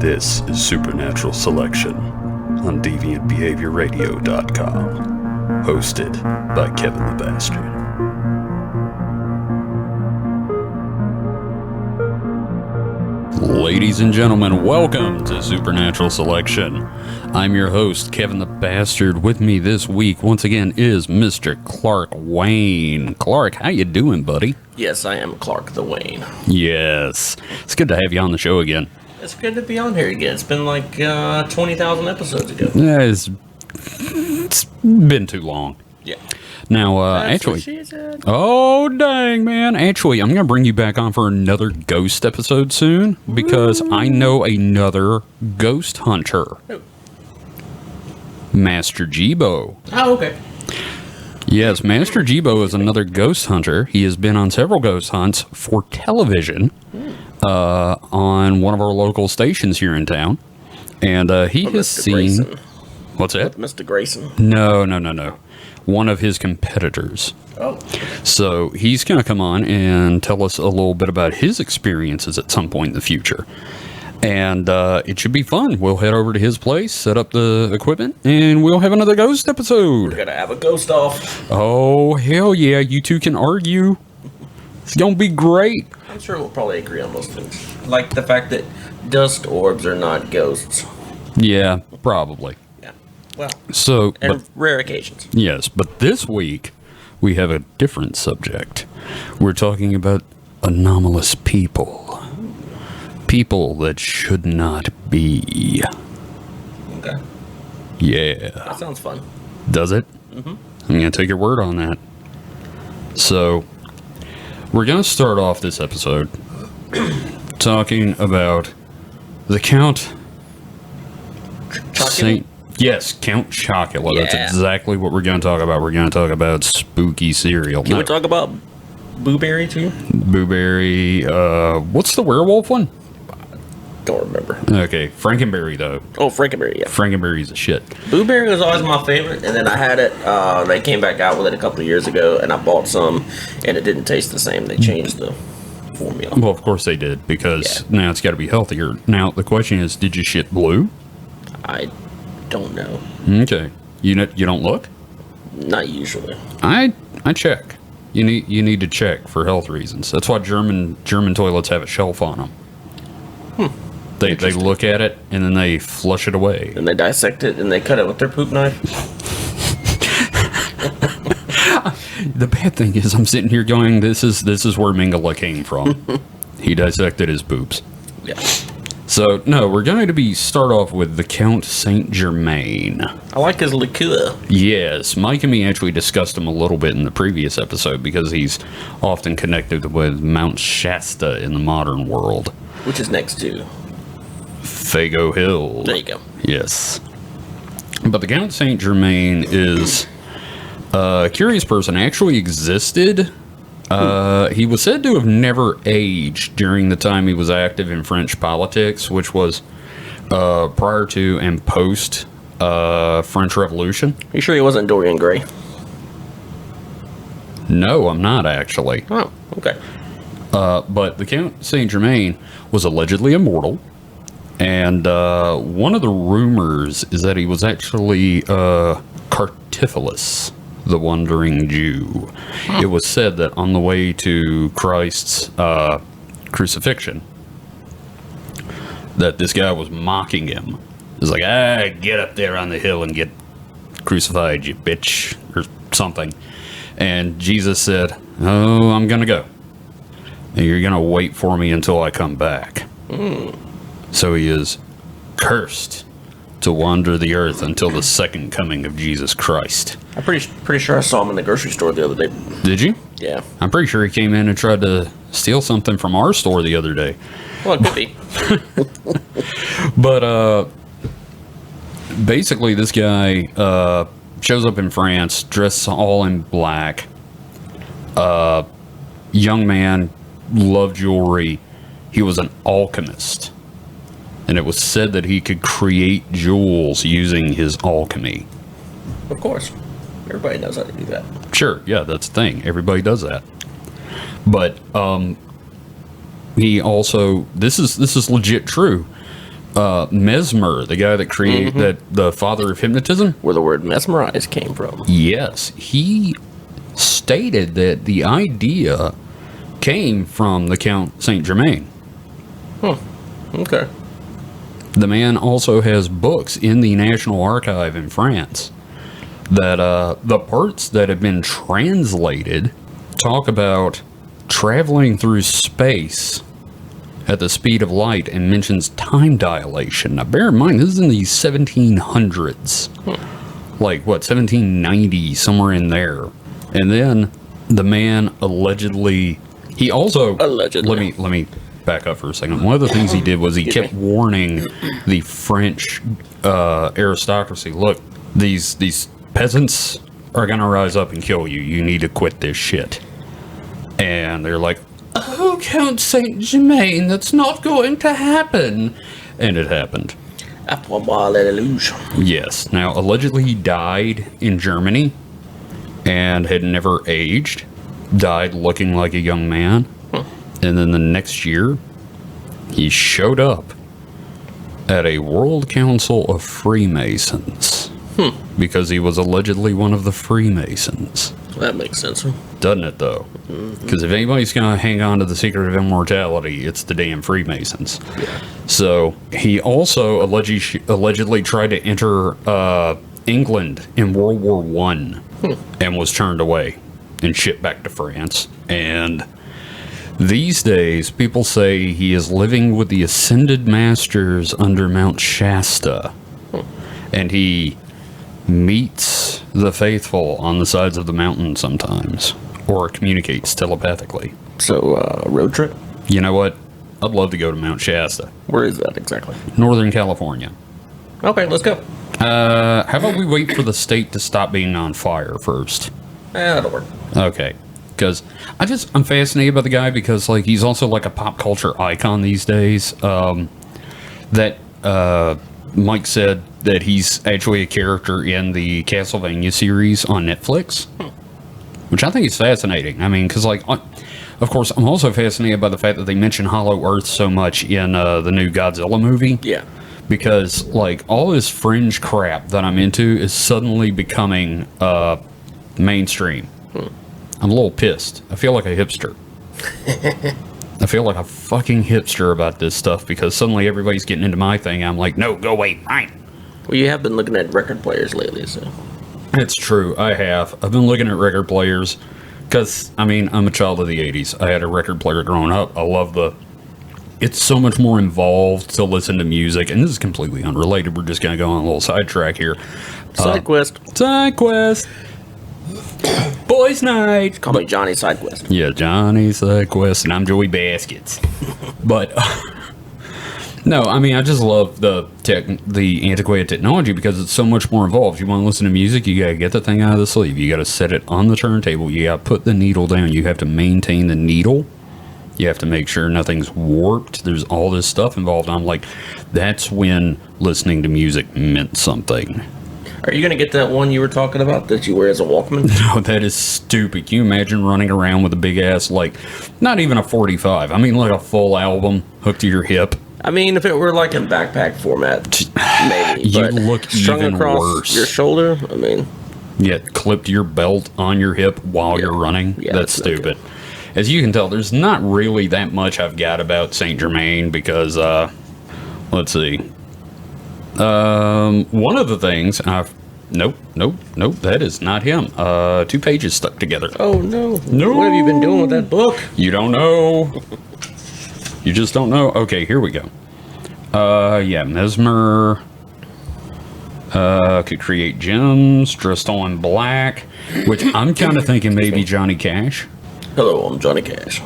This is Supernatural Selection on DeviantBehaviorRadio.com, hosted by Kevin the Bastard. Ladies and gentlemen, welcome to Supernatural Selection. I'm your host, Kevin the Bastard. With me this week, once again, is Mr. Clark Wayne. Clark, how you doing, buddy? Yes, I am Clark the Wayne. Yes. It's good to have you on the show again. It's good to be on here again. It's been like 20,000 episodes ago. Yeah, it's been too long. Yeah. Now, actually, oh dang, man! Actually, I'm gonna bring you back on for another ghost episode soon because I know another ghost hunter, Master Jibo. Oh, okay. Yes, Master Jibo is another ghost hunter. He has been on several ghost hunts for television on one of our local stations here in town, and he has seen. Grayson. What's that? Mr. Grayson. No. One of his competitors. Oh. So he's going to come on and tell us a little bit about his experiences at some point in the future. And it should be fun. We'll head over to his place, set up the equipment, and we'll have another ghost episode. We're going to have a ghost off. Oh, hell yeah. You two can argue. It's going to be great. I'm sure we'll probably agree on most things. Like the fact that dust orbs are not ghosts. Yeah, probably. Well, rare occasions. Yes, but this week we have a different subject. We're talking about anomalous people. People that should not be. Okay. Yeah. That sounds fun. Does it? Mm-hmm. I'm going to take your word on that. So, we're going to start off this episode talking about the Count Saint... Yes, Count Chocula. Yeah. That's exactly what we're going to talk about. We're going to talk about spooky cereal. Can we talk about Booberry too? Booberry. What's the werewolf one? Don't remember. Okay, Frankenberry though. Oh, Frankenberry, yeah. Frankenberry's a shit. Booberry was always my favorite, and then I had it. They came back out with it a couple of years ago, and I bought some, and it didn't taste the same. They changed the formula. Well, of course they did, because now it's got to be healthier. Now, the question is, did you shit blue? I don't know. Okay. You don't look? Not usually. I check. You need to check for health reasons. That's why German toilets have a shelf on them. They look at it and then they flush it away. And they dissect it and they cut it with their poop knife. The bad thing is I'm sitting here going, this is where Mingala came from. He dissected his poops. Yeah. So, no, we're going to start off with the Count Saint Germain. I like his liqueur. Yes, Mike and me actually discussed him a little bit in the previous episode because he's often connected with Mount Shasta in the modern world. Which is next to Fago Hill. There you go. Yes. But the Count Saint Germain is a curious person. Actually existed. He was said to have never aged during the time he was active in French politics, which was prior to and post French Revolution. Are you sure he wasn't Dorian Gray? No, I'm not actually. Oh, okay. But the Count Saint Germain was allegedly immortal, and one of the rumors is that he was actually Cartiphilus, the Wandering Jew. It was said that on the way to Christ's crucifixion, that this guy was mocking him. He's like, get up there on the hill and get crucified, you bitch, or something. And Jesus said, oh, I'm going to go. And you're going to wait for me until I come back. So he is cursed to wander the earth until the second coming of Jesus Christ. I'm pretty sure I saw him in the grocery store the other day. Did you? Yeah. I'm pretty sure he came in and tried to steal something from our store the other day. Well, it could be. But basically, this guy shows up in France, dressed all in black. Young man, loved jewelry. He was an alchemist. And it was said that he could create jewels using his alchemy. Of course. Everybody knows how to do that. Sure, yeah, that's the thing. Everybody does that. But he also, this is legit true. Mesmer, the guy that created that, the father of hypnotism. Where the word mesmerize came from. Yes, he stated that the idea came from the Count Saint Germain. Okay. The man also has books in the National Archive in France that the parts that have been translated talk about traveling through space at the speed of light and mentions time dilation. Now, bear in mind, this is in the 1700s. Like, what, 1790, somewhere in there. And then the man allegedly... He also... Allegedly. Let me back up for a second. One of the things he did was he kept warning the French aristocracy, look, these peasants are going to rise up and kill you. You need to quit this shit. And they're like, oh, Count Saint Germain, that's not going to happen. And it happened. Yes. Now, allegedly he died in Germany and had never aged. Died looking like a young man. And then the next year, he showed up at a World Council of Freemasons. Because he was allegedly one of the Freemasons. That makes sense. Doesn't it, though? Because if anybody's going to hang on to the secret of immortality, it's the damn Freemasons. Yeah. So he also allegedly tried to enter England in World War I and was turned away and shipped back to France. And these days, people say he is living with the Ascended Masters under Mount Shasta. And he meets the faithful on the sides of the mountain sometimes, or communicates telepathically. So, road trip? You know what? I'd love to go to Mount Shasta. Where is that exactly? Northern California. Okay, let's go. How about we wait for the state to stop being on fire first? That'll work. Okay. Because I'm fascinated by the guy because, like, he's also like a pop culture icon these days. That Mike said that he's actually a character in the Castlevania series on Netflix, which I think is fascinating. I mean, because, like, of course, I'm also fascinated by the fact that they mention Hollow Earth so much in the new Godzilla movie. Yeah. Because, like, all this fringe crap that I'm into is suddenly becoming mainstream. I'm a little pissed. I feel like a hipster. I feel like a fucking hipster about this stuff because suddenly everybody's getting into my thing. I'm like, no, go away, mine. Well, you have been looking at record players lately, so. It's true, I have. I've been looking at record players because, I mean, I'm a child of the 80s. I had a record player growing up. I love it's so much more involved to listen to music, and this is completely unrelated. We're just going to go on a little sidetrack here. Side quest. Boys' night. Call me Johnny Sidequest. Yeah, Johnny Sidequest, and I'm Joey Baskets. But no, I mean, I just love the antiquated technology because it's so much more involved. You want to listen to music, you gotta get the thing out of the sleeve. You gotta set it on the turntable. You gotta put the needle down. You have to maintain the needle. You have to make sure nothing's warped. There's all this stuff involved. I'm like, that's when listening to music meant something. Are you going to get that one you were talking about that you wear as a Walkman? No, that is stupid. Can you imagine running around with a big ass, like, not even a 45. I mean, like a full album hooked to your hip. I mean, if it were like in backpack format, maybe. You but look strung even across worse. your shoulder, I mean. Yet clipped your belt on your hip while you're running. Yeah, that's stupid. As you can tell, there's not really that much I've got about Saint Germain because, let's see. One of the things nope, that is not him. 2 pages stuck together. Oh no. No. What have you been doing with that book? You don't know. You just don't know. Okay, here we go. Yeah, Mesmer could create gems dressed all in black, which I'm kind of thinking maybe Johnny Cash. Hello, I'm Johnny Cash.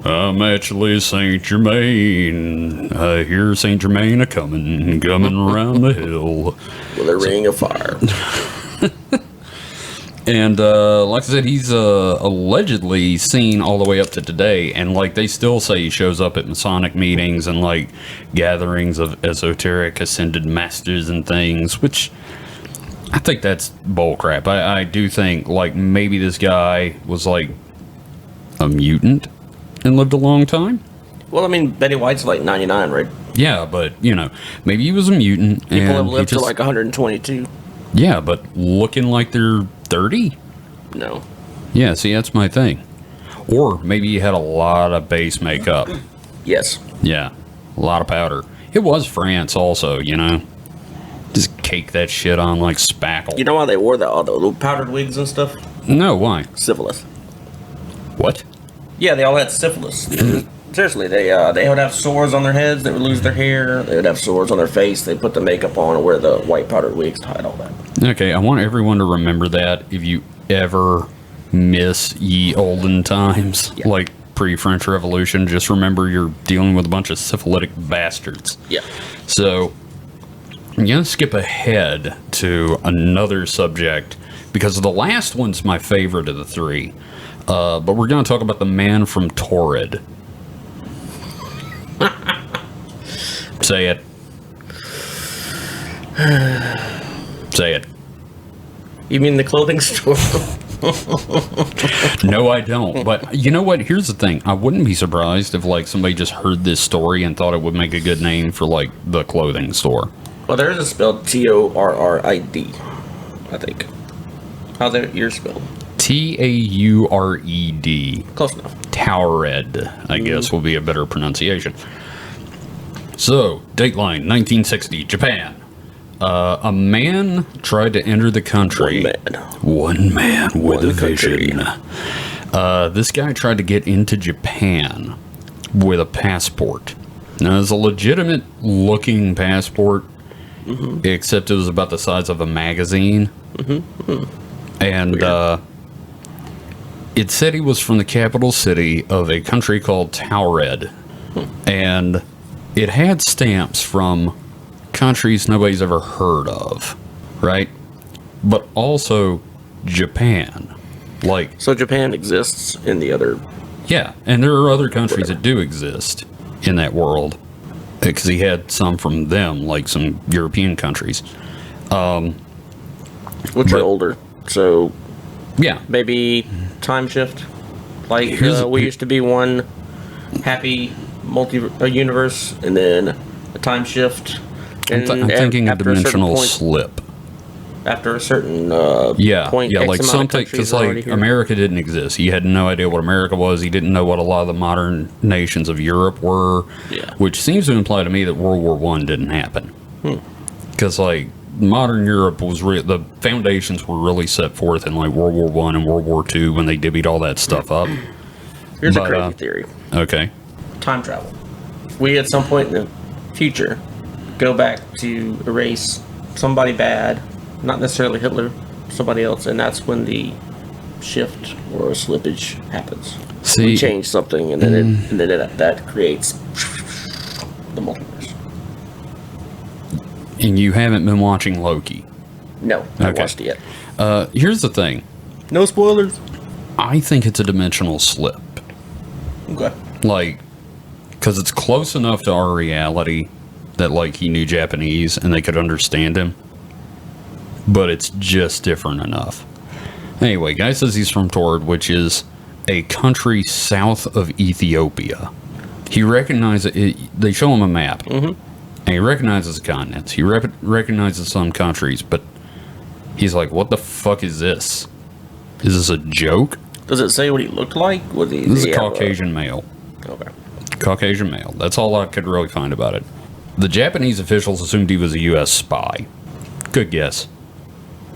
I'm actually Saint Germain. I hear Saint Germain coming around the hill With a ring of fire. And like I said, he's allegedly seen all the way up to today, and like they still say he shows up at Masonic meetings and like gatherings of esoteric ascended masters and things, which I think that's bullcrap. I do think like maybe this guy was like a mutant and lived a long time. Well, I mean, Betty White's like 99, right? Yeah, but, you know, maybe he was a mutant. People and have he lived to just, like 122. Yeah, but looking like they're 30? No. Yeah, see, that's my thing. Or maybe he had a lot of base makeup. Yes. Yeah, a lot of powder. It was France also, you know. Just cake that shit on like spackle. You know why they wore all the little powdered wigs and stuff? No, why? Syphilis. What? Yeah, they all had syphilis. Seriously, they would have sores on their heads. They would lose their hair. They would have sores on their face. They put the makeup on and wear the white powdered wigs to hide all that. Okay, I want everyone to remember that if you ever miss ye olden times, Yeah. like pre-French Revolution, just remember you're dealing with a bunch of syphilitic bastards. Yeah. So, I'm going to skip ahead to another subject because the last one's my favorite of the three. But we're going to talk about the man from Torrid. Say it. Say it. You mean the clothing store? No, I don't. But you know what? Here's the thing. I wouldn't be surprised if like somebody just heard this story and thought it would make a good name for like the clothing store. Well, there is a spelled Torrid, I think. How's that yours spelled? Taured. Close enough. Taured, I guess, will be a better pronunciation. So, dateline 1960, Japan. A man tried to enter the country. One man with a vision. This guy tried to get into Japan with a passport. Now, it's a legitimate looking passport, except it was about the size of a magazine. And it said he was from the capital city of a country called Taured. And it had stamps from countries nobody's ever heard of, right? But also Japan. Like, So Japan exists in the other... yeah, and there are other countries that do exist in that world. Because he had some from them, like some European countries. Which are older. So Yeah. maybe time shift. Like Here's- we used to be one happy universe, and then a time shift. I'm thinking a after certain dimensional point- slip. After a certain Yeah, point, yeah, X like amount of something, countries because are already like here. America didn't exist. He had no idea what America was. He didn't know what a lot of the modern nations of Europe were, Yeah. which seems to imply to me that World War One didn't happen. Because like modern Europe was the foundations were really set forth in like World War One and World War Two when they divvied all that stuff up. Here's but, a crazy theory: Okay, time travel. We at some point in the future go back to erase somebody bad, not necessarily Hitler, somebody else, and that's when the shift or slippage happens. see, We change something, and then that creates the multiverse. and you haven't been watching Loki. No, I haven't Okay. watched it yet. Here's the thing. No spoilers. I think it's a dimensional slip. Okay. Like, because it's close enough to our reality that like he knew Japanese and they could understand him, but it's just different enough. Anyway, guy says he's from Torrid, which is a country south of Ethiopia. He recognizes it. They show him a map, and he recognizes the continents. He recognizes some countries, but he's like, "What the fuck is this? Is this a joke?" Does it say what he looked like? Was he? This is he a have Caucasian male. Okay. Caucasian male. That's all I could really find about it. The Japanese officials assumed he was a U.S. spy. Good guess.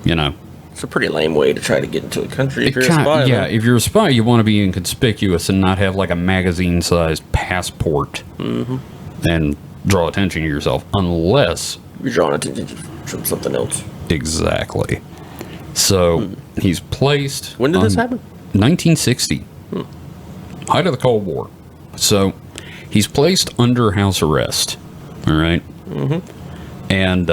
You know. It's a pretty lame way to try to get into a country if you're a spy. Yeah, though. if you're a spy, you want to be inconspicuous and not have like a magazine-sized passport and draw attention to yourself, unless... You're drawing attention from something else. Exactly. So, he's placed... When did this happen? 1960. Height of the Cold War. So, he's placed under house arrest. All right? And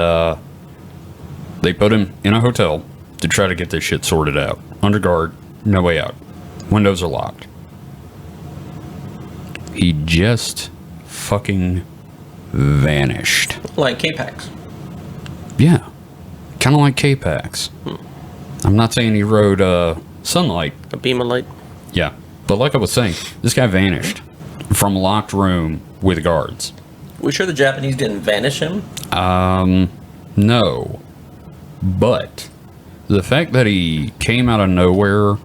they put him in a hotel to try to get this shit sorted out. Under guard, no way out. Windows are locked. He just fucking vanished. Like K-Pax. Yeah. Kind of like K-Pax. I'm not saying he rode sunlight. A beam of light. Yeah. But like I was saying, this guy vanished from a locked room with guards. We sure the Japanese didn't vanish him? No. But the fact that he came out of nowhere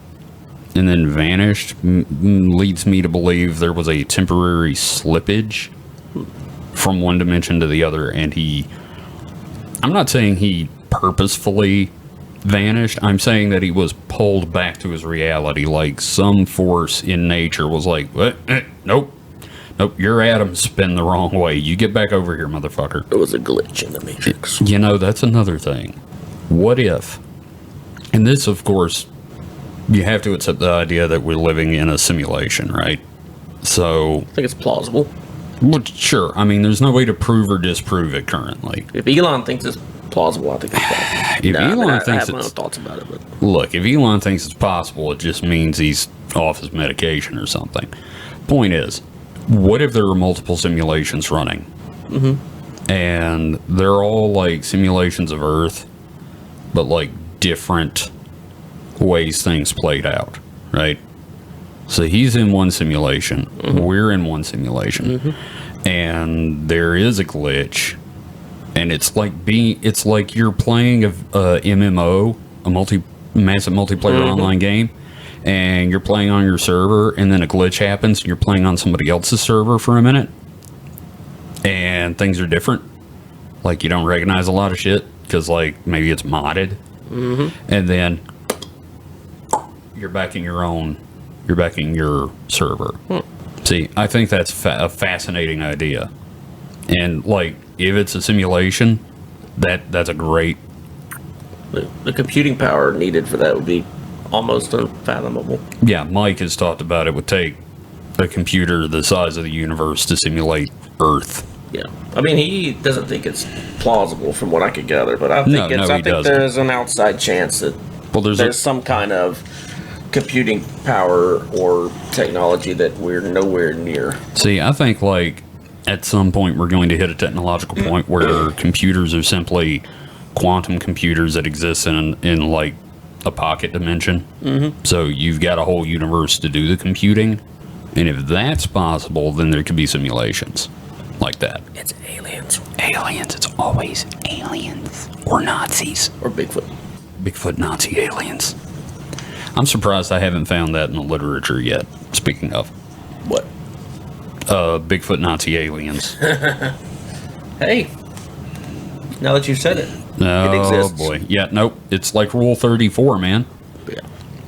and then vanished leads me to believe there was a temporary slippage from one dimension to the other, and I'm not saying he purposefully vanished. I'm saying that he was pulled back to his reality, like some force in nature was like, what? Nope, your atoms spin the wrong way. You get back over here, motherfucker. It was a glitch in the Matrix. You know, that's another thing. What if, and this, of course, you have to accept the idea that we're living in a simulation, right? So, I think it's plausible. well, sure. I mean, there's no way to prove or disprove it currently. If Elon thinks it's plausible, I think it's plausible. I have my own thoughts about it. But. Look, if Elon thinks it's possible, it just means he's off his medication or something. Point is, what if there were multiple simulations running? Mm-hmm. And they're all like simulations of Earth, but like different ways things played out, right? So he's in one simulation, we're in one simulation, and there is a glitch, and it's like you're playing a MMO, a massive multiplayer online game, and you're playing on your server, and then a glitch happens, and you're playing on somebody else's server for a minute, and things are different. Like, you don't recognize a lot of shit because, like, maybe it's modded, and then you're back in your server. See, I think that's a fascinating idea, and like, if it's a simulation, that's a great. The computing power needed for that would be almost unfathomable. Yeah, Mike has talked about it would take a computer the size of the universe to simulate Earth. Yeah, I mean, he doesn't think it's plausible from what I could gather, but I think there's an outside chance that there's some kind of computing power or technology that we're nowhere near. See, I think like at some point we're going to hit a technological point where computers are simply quantum computers that exist in like a pocket dimension. So you've got a whole universe to do the computing, and if that's possible, then there could be simulations like that. It's aliens. It's always aliens or Nazis Or Bigfoot. Nazi aliens. I'm surprised I haven't found that in the literature yet. Speaking of What? Bigfoot Nazi aliens. Hey, now that you've said it, Oh it exists. boy, yeah, nope. It's like Rule 34, man. Yeah.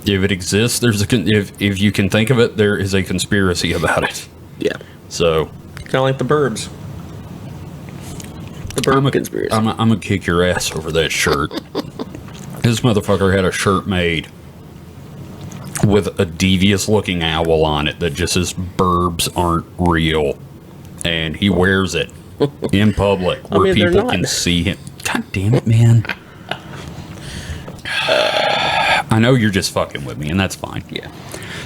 If it exists, if you can think of it, there is a conspiracy about it. Yeah. So Kind of like the Burbs. The Burb conspiracy. I'm gonna kick your ass over that shirt. This motherfucker had a shirt made with a devious-looking owl on it that just says "Burbs aren't real," and he wears it in public where people can see him. God damn it, man! I know you're just fucking with me, and that's fine. Yeah.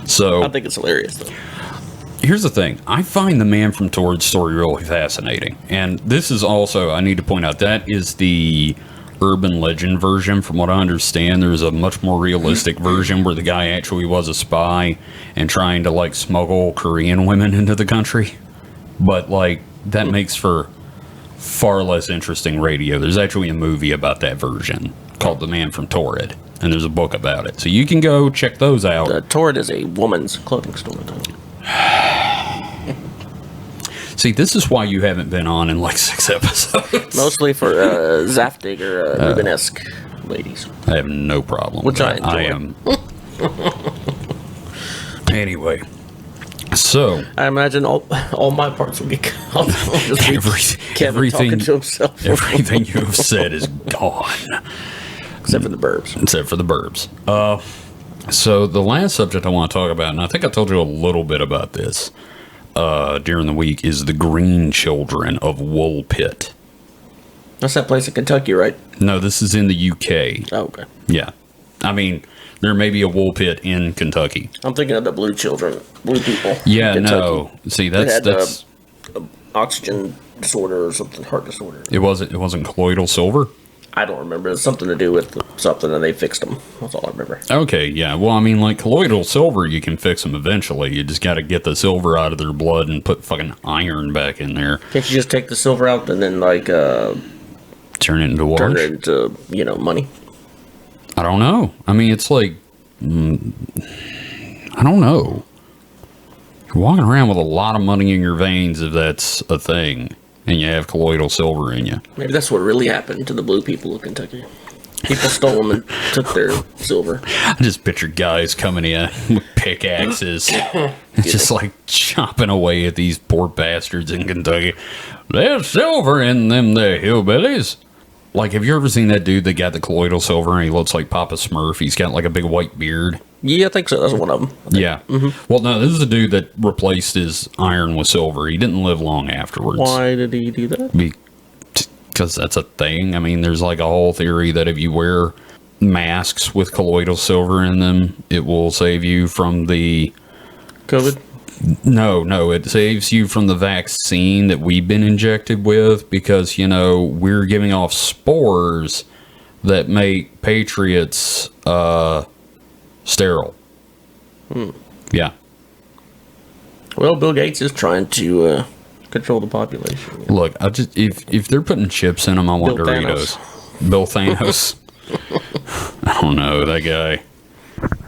So I think it's hilarious, though. here's the thing. I find the Man from Torad's story really fascinating, and this is also, I need to point out, that is the urban legend version. From what I understand, there's a much more realistic version where the guy actually was a spy and trying to like smuggle Korean women into the country, but like that makes for far less interesting radio. There's actually a movie about that version called The Man from Torad, and there's a book about it, so you can go check those out. Torad is a woman's clothing store, though. See, this is why you haven't been on in like 6 episodes. Mostly for Zaftig Rubenesque ladies. I have no problem Which with I that. enjoy. Anyway, so I imagine all my parts will get cut off. I'll just be Kevin talking to himself. Everything you have said is gone. Except for the Burbs. Except for the Burbs. So the last subject I want to talk about, and I think I told you a little bit about this during the week, is the Green Children of Woolpit. That's that place in Kentucky, right? No, this is in the UK. Oh, okay. Yeah. I mean, there may be a wool pit in Kentucky. I'm thinking of the blue people. Yeah, in no. See, that's oxygen disorder or something, heart disorder. It wasn't colloidal silver. I don't remember. It's something to do with something, and they fixed them. That's all I remember. Okay, yeah. Well, I mean, like colloidal silver, you can fix them eventually. You just got to get the silver out of their blood and put fucking iron back in there. Can't you just take the silver out and then, like, Turn it into what? turn it into, money? I don't know. I mean, it's like, I don't know. You're walking around with a lot of money in your veins if that's a thing, and you have colloidal silver in you. Maybe that's what really happened to the blue people of Kentucky. People stole them and took their silver. I just picture guys coming in with pickaxes. It's just like chopping away at these poor bastards in Kentucky. There's silver in them there hillbillies. Like, have you ever seen that dude that got the colloidal silver and he looks like Papa Smurf? He's got like a big white beard. Yeah, I think so. That's one of them. Yeah. Well, no, this is a dude that replaced his iron with silver. He didn't live long afterwards. Why did he do that? Because that's a thing. I mean, there's like a whole theory that if you wear masks with colloidal silver in them, it will save you from the... COVID? No, it saves you from the vaccine that we've been injected with because, we're giving off spores that make patriots sterile. Yeah. Well, Bill Gates is trying to control the population. Look, if they're putting chips in them, I want Bill Doritos. Bill Thanos. I don't know, that guy.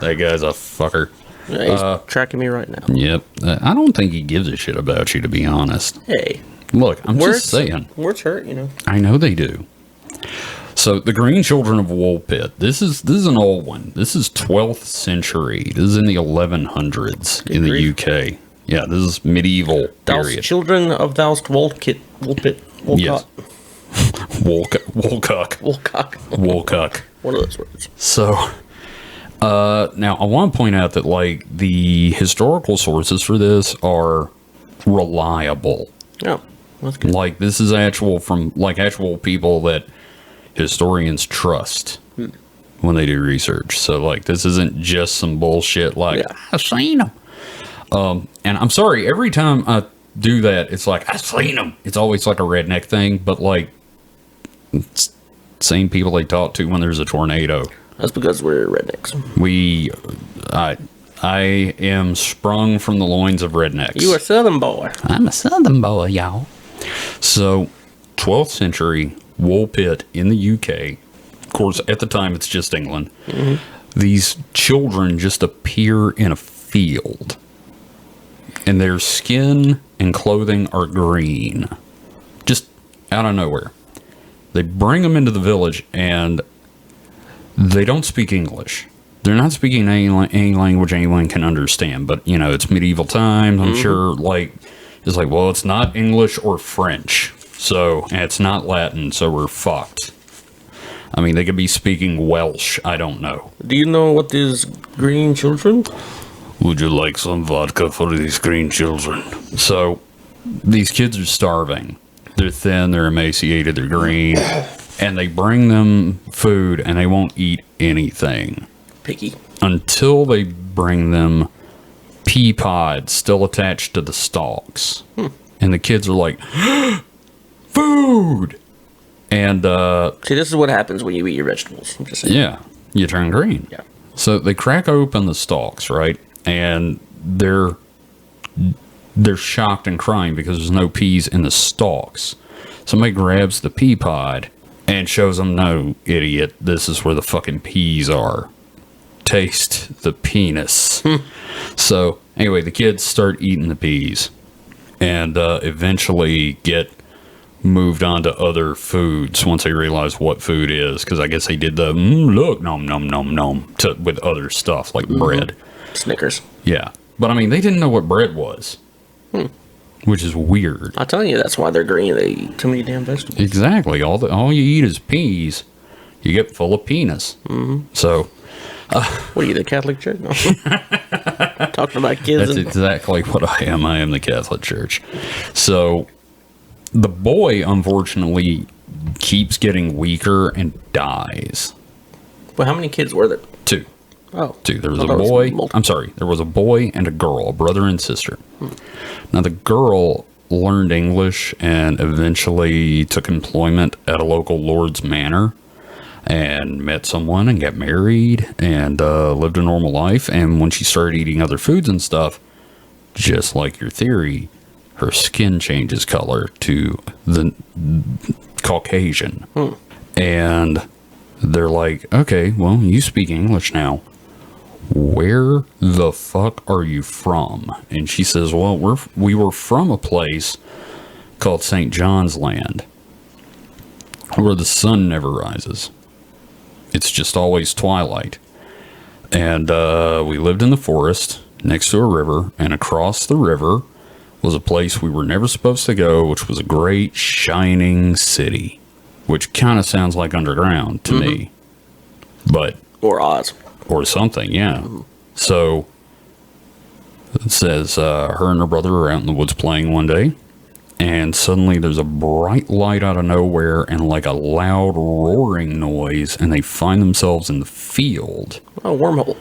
That guy's a fucker. Yeah, he's tracking me right now. Yep. I don't think he gives a shit about you, to be honest. Hey. Look, I'm just saying. Words hurt, I know they do. So, the Green Children of Woolpit. This is an old one. This is 12th century. This is in the 1100s in the UK. Yeah, this is medieval period. Thous children of thou'st Woolpit. Yes. Woolcock. Woolcock. One of those words. So... now, I want to point out that, like, the historical sources for this are reliable. Oh, that's good. Like, this is actual people that historians trust when they do research. So, like, this isn't just some bullshit like, I've seen them. And I'm sorry, every time I do that, it's like, I've seen them. It's always like a redneck thing, but, like, it's same people they talk to when there's a tornado. That's because we're rednecks. I am sprung from the loins of rednecks. You a southern boy. I'm a southern boy, y'all. So, 12th century, Woolpit in the UK. Of course, at the time, it's just England. These children just appear in a field. And their skin and clothing are green. Just out of nowhere. They bring them into the village and... they don't speak English. They're not speaking any language anyone can understand. But, it's medieval times. I'm sure, it's like, well, it's not English or French. So, and it's not Latin, so we're fucked. I mean, they could be speaking Welsh. I don't know. Do you know what is green children? Would you like some vodka for these green children? So, these kids are starving. They're thin, they're emaciated, they're green. And they bring them food and they won't eat anything. Picky. Until they bring them pea pods still attached to the stalks. And the kids are like, food! And, see, this is what happens when you eat your vegetables. I'm just saying. Yeah, you turn green. Yeah. So they crack open the stalks, right? And they're shocked and crying because there's no peas in the stalks. Somebody grabs the pea pod and shows them, no, idiot, this is where the fucking peas are. Taste the penis. So, anyway, the kids start eating the peas. And eventually get moved on to other foods once they realize what food is. Because I guess they did the, look, nom, nom, nom, nom, with other stuff, like bread. Snickers. Yeah. But, I mean, they didn't know what bread was. Which is weird. I'm telling you, that's why they're green. They eat too many damn vegetables. Exactly. All you eat is peas. You get full of penis. So... what are you, the Catholic Church? No. Talking about kids. That's exactly what I am. I am the Catholic Church. So, the boy, unfortunately, keeps getting weaker and dies. Well, how many kids were there? 2. Oh. 2. There was a boy. There was a boy and a girl, a brother and sister. Now, the girl learned English and eventually took employment at a local lord's manor. and met someone and got married and lived a normal life. And when she started eating other foods and stuff, just like your theory, her skin changes color to the Caucasian. And they're like, okay, well, you speak English now. Where the fuck are you from? And she says, well, we were from a place called St. John's Land, where the sun never rises. It's just always twilight. And we lived in the forest next to a river, and across the river was a place we were never supposed to go, which was a great shining city, which kind of sounds like underground to me. But Or Oz. or something, yeah. So it says her and her brother are out in the woods playing one day, and suddenly there's a bright light out of nowhere and like a loud roaring noise, and they find themselves in the field. Oh, wormhole.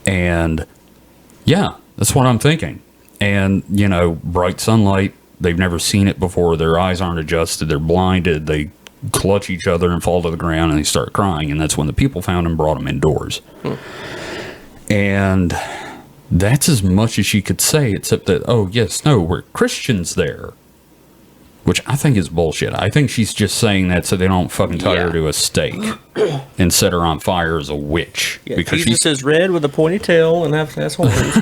And yeah, that's what I'm thinking. And, you know, bright sunlight, they've never seen it before, their eyes aren't adjusted, they're blinded, they clutch each other and fall to the ground, and they start crying. And that's when the people found them and brought them indoors. And that's as much as she could say, except that, oh yes, no, we're Christians there, which I think is bullshit. I think she's just saying that so they don't fucking tie her to a stake and set her on fire as a witch. Yeah, because Jesus is red with a pointy tail and has horns.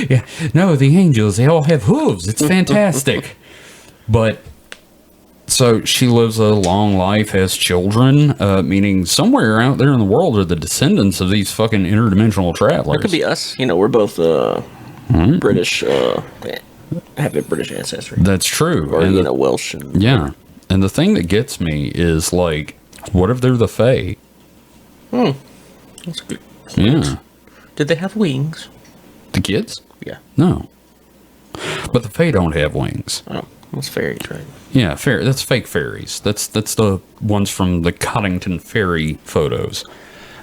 yeah, no, the angels, they all have hooves. It's fantastic. But so she lives a long life, has children, meaning somewhere out there in the world are the descendants of these fucking interdimensional travelers. That could be us. You know, we're both British, have a British ancestry. That's true. Or, you know, Welsh. And, yeah. And the thing that gets me is, like, what if they're the Fae? That's a good point. Yeah. Did they have wings? The kids? Yeah. No. But the Fae don't have wings. Oh, that's fairies, right? Yeah, that's fake fairies. That's the ones from the Coddington fairy photos.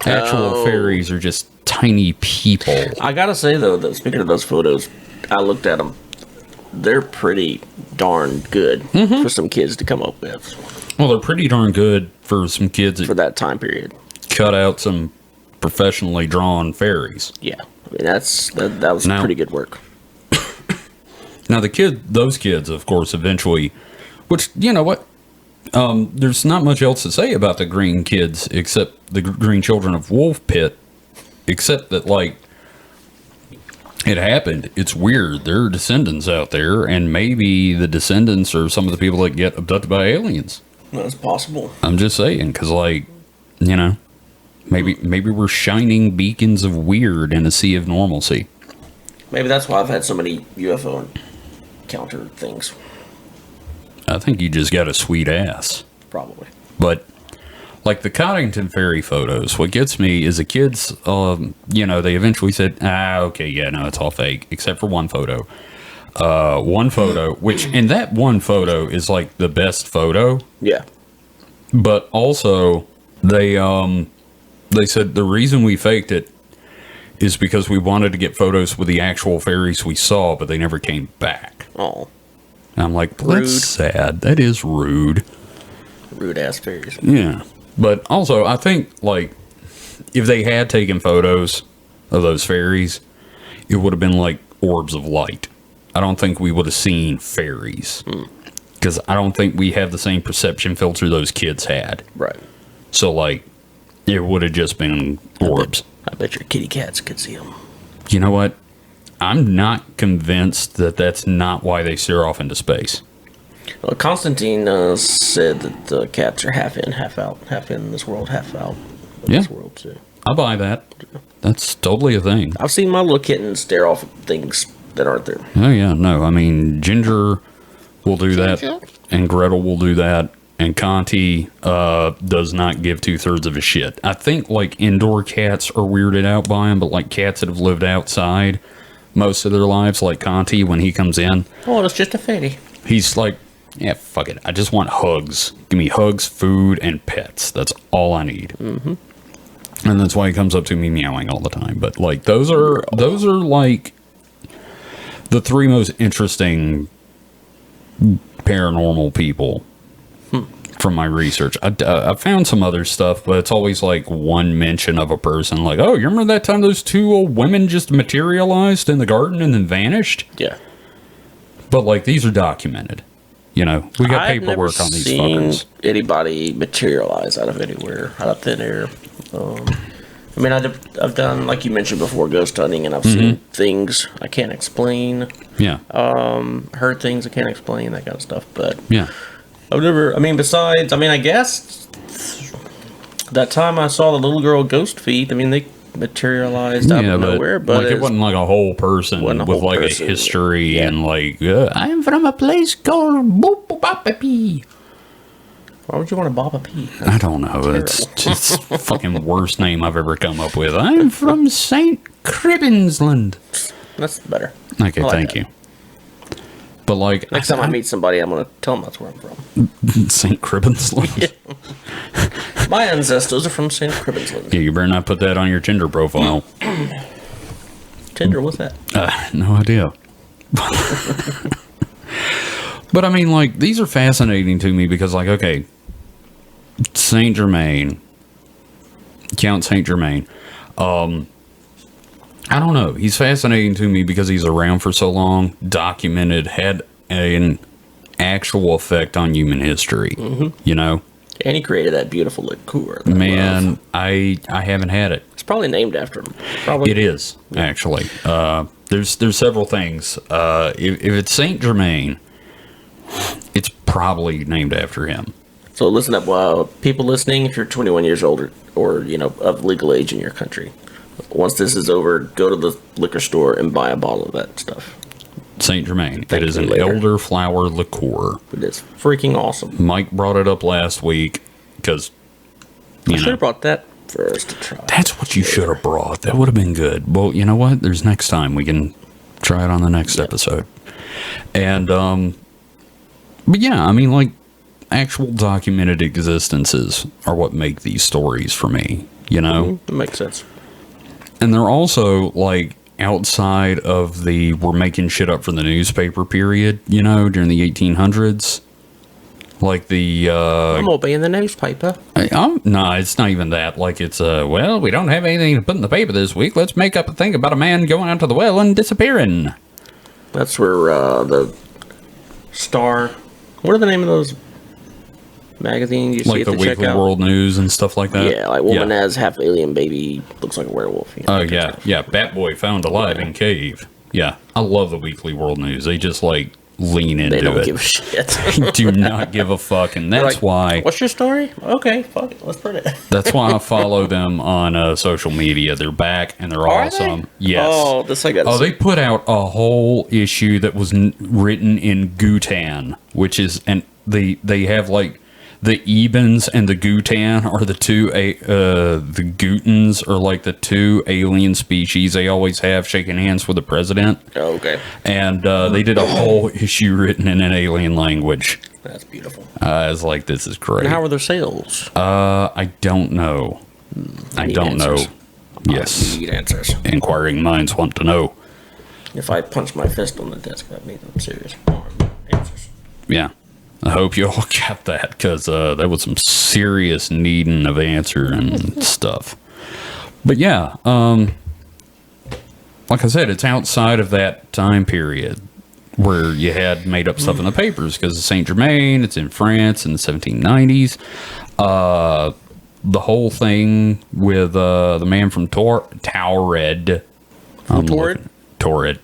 Actual fairies are just tiny people. I gotta say, though, that speaking of those photos, I looked at them. They're pretty darn good for some kids to come up with. Well, they're pretty darn good for some kids For that time period. cut out some professionally drawn fairies. Yeah. I mean, that was pretty good work. Now, those kids, of course, eventually, which, you know what? There's not much else to say about the green kids except the green children of Wolf Pit, except that, like, it happened. It's weird. There are descendants out there, and maybe the descendants are some of the people that get abducted by aliens. That's possible. I'm just saying, because, like, you know, maybe we're shining beacons of weird in a sea of normalcy. Maybe that's why I've had so many UFO encounter things. I think you just got a sweet ass. Probably. But, like the Coddington Ferry photos, what gets me is the kids, you know, they eventually said, okay, yeah, no, it's all fake, except for one photo. One photo, which, and that one photo is like the best photo. Yeah. But also, they said the reason we faked it is because we wanted to get photos with the actual fairies we saw, but they never came back. Oh. And I'm like, Rude. that's sad. That is rude. Rude ass fairies. Yeah. But also, I think, like, if they had taken photos of those fairies, it would have been like orbs of light. I don't think we would have seen fairies. Because I don't think we have the same perception filter those kids had. Right. So, like, it would have just been orbs. I bet your kitty cats could see them. You know what? I'm not convinced that that's not why they steer off into space. Well, Constantine said that the cats are half in, half out. Half in this world, half out of this world, too. I buy that. That's totally a thing. I've seen my little kittens stare off at things that aren't there. Oh, yeah, no. I mean, Ginger will do that, and Gretel will do that, and Conti does not give 2/3 of a shit. I think, like, indoor cats are weirded out by him, but, like, cats that have lived outside most of their lives, like Conti, when he comes in, Oh, it's just a fairy. he's like, yeah, fuck it. I just want hugs. Give me hugs, food, and pets. That's all I need. Mm-hmm. And that's why he comes up to me meowing all the time. But, like, those are like the three most interesting paranormal people from my research. I found some other stuff, but it's always like one mention of a person. Like, oh, you remember that time those two old women just materialized in the garden and then vanished? Yeah. But like, these are documented. You know, we got paperwork on these fuckers. Anybody materialize out of anywhere, out of thin air. I mean, I've done, like you mentioned before, ghost hunting, and I've seen things I can't explain. Yeah. Heard things I can't explain, that kind of stuff. But yeah. I've never, I guess that time I saw the little girl ghost feet, they materialized out of nowhere. But like, it wasn't like a whole person with like a history and like, I'm from a place called Boop-Boop-Bop-Pee. Why would you want to bob a pee? I don't know. It's just fucking worst name I've ever come up with. I'm from St. Cribbensland. That's better. Okay, thank you. But like, next time I meet somebody, I'm gonna tell them that's where I'm from. St. Cribbensland. Yeah. My ancestors are from St. Cribbensland. Yeah, you better not put that on your Tinder profile. Tinder, what's that? No idea. But I mean, like, these are fascinating to me because, like, okay, Saint Germain, Count Saint Germain. I don't know. He's fascinating to me because he's around for so long, documented, had an actual effect on human history. You know, and he created that beautiful liqueur. Man, I haven't had it. It's probably named after him. Probably it is actually. There's several things. If it's Saint Germain, it's probably named after him. So listen up, people listening. If you're 21 years old or of legal age in your country, once this is over, go to the liquor store and buy a bottle of that stuff. Saint Germain. It is an elderflower liqueur. It is freaking awesome. Mike brought it up last week because I should have brought that for us to try. That's what you should have brought. That would have been good. Well, you know what? There's next time. We can try it on the next episode. And but yeah, I mean, like, actual documented existences are what make these stories for me, you know? It makes sense. And they're also, like, outside of the we're making shit up for the newspaper period, you know, during the 1800s. Like the... I'm going to be in the newspaper. No, it's not even that. Like, it's, well, we don't have anything to put in the paper this week. Let's make up a thing about a man going out to the well and disappearing. That's where the Star... What are the name of those magazines you see like the Weekly World News and stuff like that? Yeah, like woman has half alien baby, looks like a werewolf. Oh, yeah. Yeah, Bat Boy found alive in cave. Yeah, I love the Weekly World News. They just, like, lean into it. They don't give a shit. They do not give a fuck, and that's like, why... What's your story? Okay, fuck it, let's put it. That's why I follow them on social media. They're back, and they're awesome. They? Yes. Oh, this I got. Oh, they put out a whole issue that was written in Gutan, which is... and they have, like, the Ebens and the Gutan are the two, the Gutans are like the two alien species they always have shaking hands with the president. Oh, okay. And they did a whole issue written in an alien language. That's beautiful. I was like, this is great. And how are their sales? I don't know. I don't know. Yes. I need answers. Inquiring minds want to know. If I punch my fist on the desk, that means I'm serious. Answers. Yeah. I hope you all got that, because that was some serious needing of answer and stuff. But yeah, like I said, it's outside of that time period where you had made up stuff in the papers, because of Saint Germain, it's in France in the 1790s. The whole thing with the man from Taured. Taured.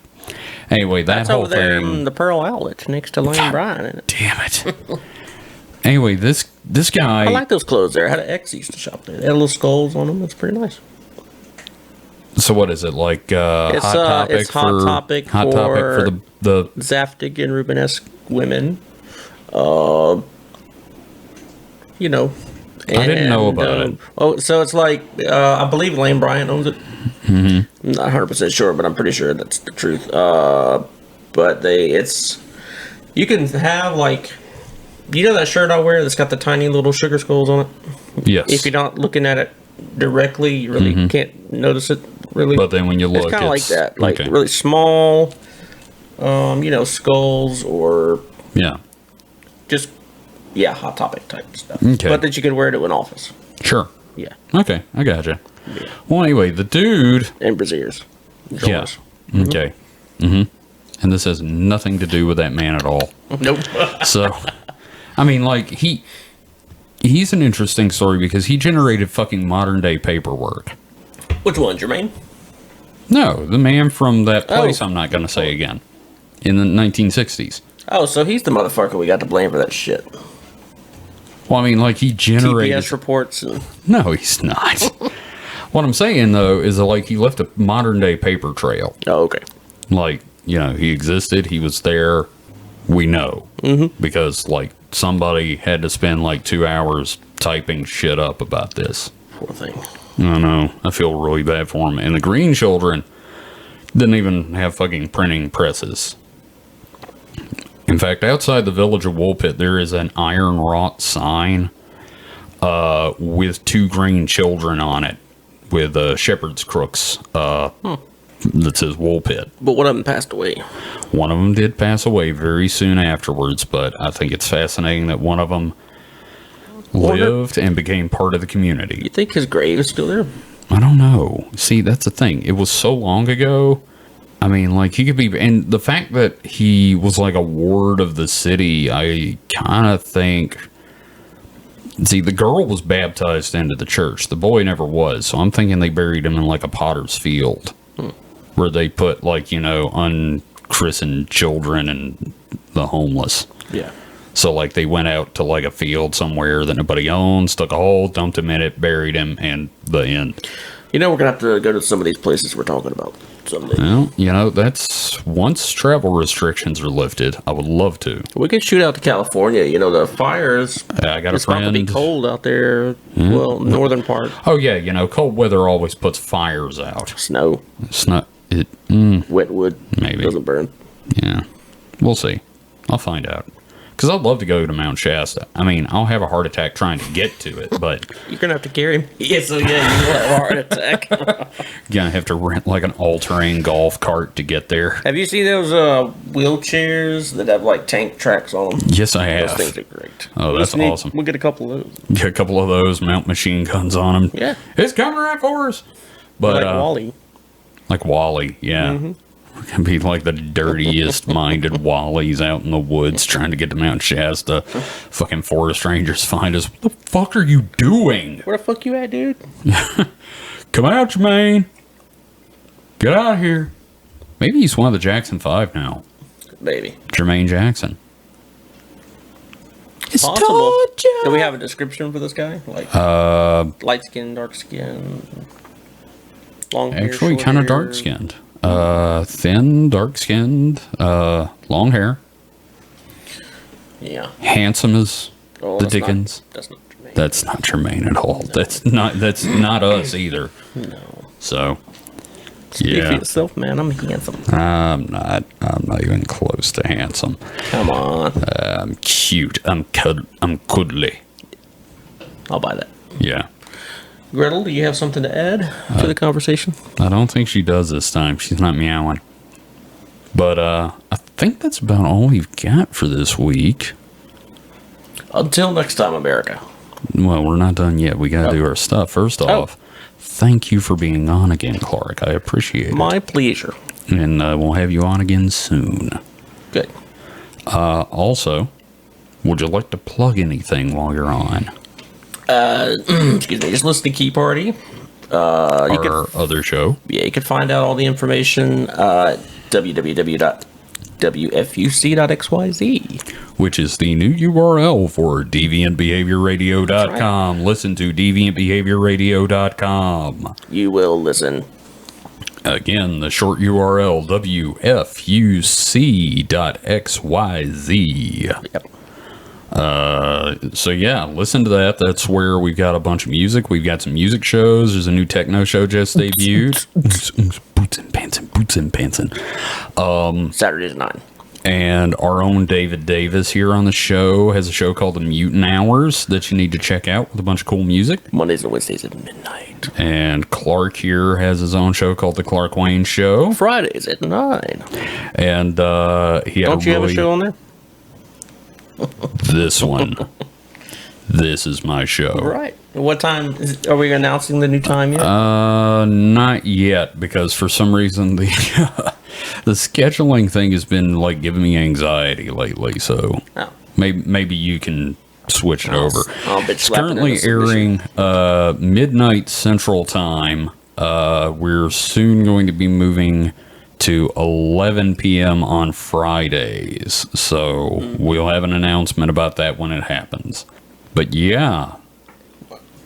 Anyway, that's whole over there thing, in the Pearl Outlet next to Lane Bryant, isn't it? Damn it. Anyway, this guy... I like those clothes there. I had an ex used to shop there. They had little skulls on them. It's pretty nice. So what is it, like it's Hot Topic it's Hot Topic for the Zaftig and Rubenesque women. You know. I didn't know about it. Oh, so it's like, I believe Lane Bryant owns it. Mm-hmm. I'm not 100% sure, but I'm pretty sure that's the truth. But you can have, like, you know that shirt I wear that's got the tiny little sugar skulls on it? Yes. If you're not looking at it directly, you really can't notice it, really. But then when you look, it's kind of like that. Like, really small, skulls or... Yeah. Just Yeah, Hot Topic type stuff. Okay. But that you could wear to an office. Sure. Yeah. Okay, I gotcha. Yeah. Well, anyway, the dude. And brassieres. Yeah. Okay. And this has nothing to do with that man at all. Nope. So, I mean, like, he's an interesting story because he generated fucking modern day paperwork. Which one, Jermaine? No, the man from that place I'm not going to say again. In the 1960s. Oh, so he's the motherfucker we got to blame for that shit. Well, I mean, like, he generated... TPS reports and... No, he's not. What I'm saying, though, is that, like, he left a modern day paper trail. Oh, okay. Like, you know, he existed, he was there, we know. Because, like, somebody had to spend, like, 2 hours typing shit up about this. Poor thing. I know. I feel really bad for him. And the Green Children didn't even have fucking printing presses. In fact, outside the village of Woolpit, there is an iron wrought sign with 2 green children on it with shepherd's crooks that says Woolpit. But one of them passed away. One of them did pass away very soon afterwards, but I think it's fascinating that one of them lived and became part of the community. You think his grave is still there? I don't know. See, that's the thing. It was so long ago. I mean, like, he could be... And the fact that he was, like, a ward of the city, I kind of think... See, the girl was baptized into the church. The boy never was. So I'm thinking they buried him in, like, a potter's field. Where they put, like, you know, unchristened children and the homeless. Yeah. So, like, they went out to, like, a field somewhere that nobody owns, dug a hole, dumped him in it, buried him, and the end. You know, we're going to have to go to some of these places we're talking about someday. Well, you know, that's... Once travel restrictions are lifted, I would love to. We could shoot out to California. You know, the fires... I got a it's about to be friend... cold out there. Well, northern part. Oh, yeah, you know, cold weather always puts fires out. Snow. It's not... Wet wood. Maybe. Doesn't burn. Yeah. We'll see. I'll find out. Because I'd love to go to Mount Shasta. I mean, I'll have a heart attack trying to get to it, but... You're going to have to carry him. Yeah, so yeah, you will have a heart attack. You're going to have to rent, like, an all-terrain golf cart to get there. Have you seen those wheelchairs that have, like, tank tracks on them? Yes, I have. Those things are great. Oh, that's awesome. We'll get a couple of those. Get a couple of those, mount machine guns on them. Yeah. It's coming right for us. But, like Wally. Like Wally, yeah. We're going to be like the dirtiest minded Wallies out in the woods trying to get to Mount Shasta. Fucking forest rangers find us. What the fuck are you doing? Where the fuck you at, dude? Come out, Jermaine. Get out of here. Maybe he's one of the Jackson 5 now. Maybe. Jermaine Jackson. It's possible. Georgia. Do we have a description for this guy? Like light skin, dark skin, long hair, actually short kind of hair? dark skinned. Thin, dark skinned, long hair. Yeah. Handsome as the that's Dickens. That's not Jermaine. That's not Jermaine at all. No. That's not us either. No. So, Speak for yeah. yourself, man. I'm handsome. I'm not even close to handsome. Come on. I'm cute. I'm cuddly. I'll buy that. Yeah. Gretel, do you have something to add to the conversation? I don't think she does this time. She's not meowing. But I think that's about all we've got for this week. Until next time, America. Well, we're not done yet. We got to do our stuff. First off, thank you for being on again, Clark. I appreciate it. My pleasure. And we'll have you on again soon. Good. Also, would you like to plug anything while you're on? Excuse me. Just listen to Key Party. Our other show. Yeah, you can find out all the information www.wfuc.xyz. Which is the new URL for deviantbehaviorradio.com. Right. Listen to deviantbehaviorradio.com. You will listen. Again, the short URL, wfuc.xyz. Yep. So yeah, listen to that. That's where we've got a bunch of music. We've got some music shows. There's a new techno show just debuted. Boots and pantsing. Saturdays 9. And our own David Davis here on the show has a show called The Mutant Hours that you need to check out with a bunch of cool music. Mondays and Wednesdays at midnight. And Clark here has his own show called The Clark Wayne Show. Fridays at 9. And he had Don't you have a show on there? this one. This is my show. Right. What time are we announcing the new time yet? Not yet, because for some reason the the scheduling thing has been like giving me anxiety lately. So maybe you can switch it over. It's currently airing midnight Central Time. We're soon going to be moving to 11 p.m. on Fridays. So we'll have an announcement about that when it happens. But yeah.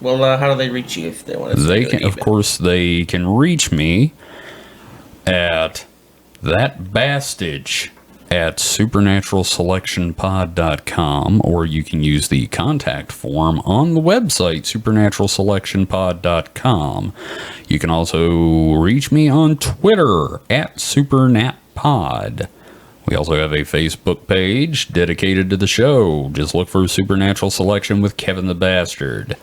Well, how do they reach you if they want to? They can, of course, they can reach me at supernaturalselectionpod.com, or you can use the contact form on the website, supernaturalselectionpod.com. You can also reach me on Twitter at supernatpod. We also have a Facebook page dedicated to the show. Just look for Supernatural Selection with Kevin the Bastard.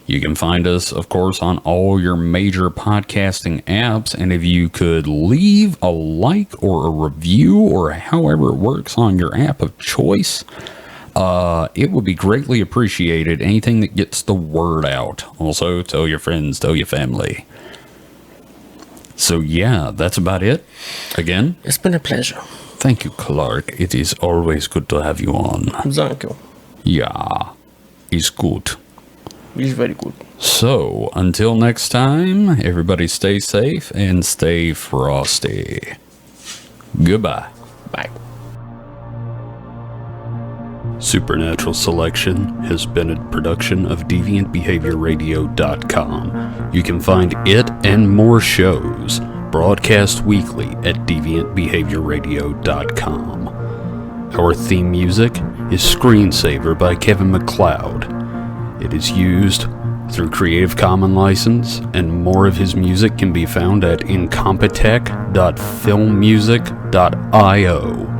You can find us, of course, on all your major podcasting apps. And if you could leave a like or a review or however it works on your app of choice, it would be greatly appreciated. Anything that gets the word out. Also, tell your friends, tell your family. So, yeah, that's about it. Again, it's been a pleasure. Thank you, Clark. It is always good to have you on. Thank you. Yeah, it's good. It's very good. So, until next time, everybody stay safe and stay frosty. Goodbye. Bye. Supernatural Selection has been a production of DeviantBehaviorRadio.com. You can find it and more shows broadcast weekly at DeviantBehaviorRadio.com. Our theme music is Screensaver by Kevin MacLeod. It is used through Creative Commons license, and more of his music can be found at incompetech.filmmusic.io.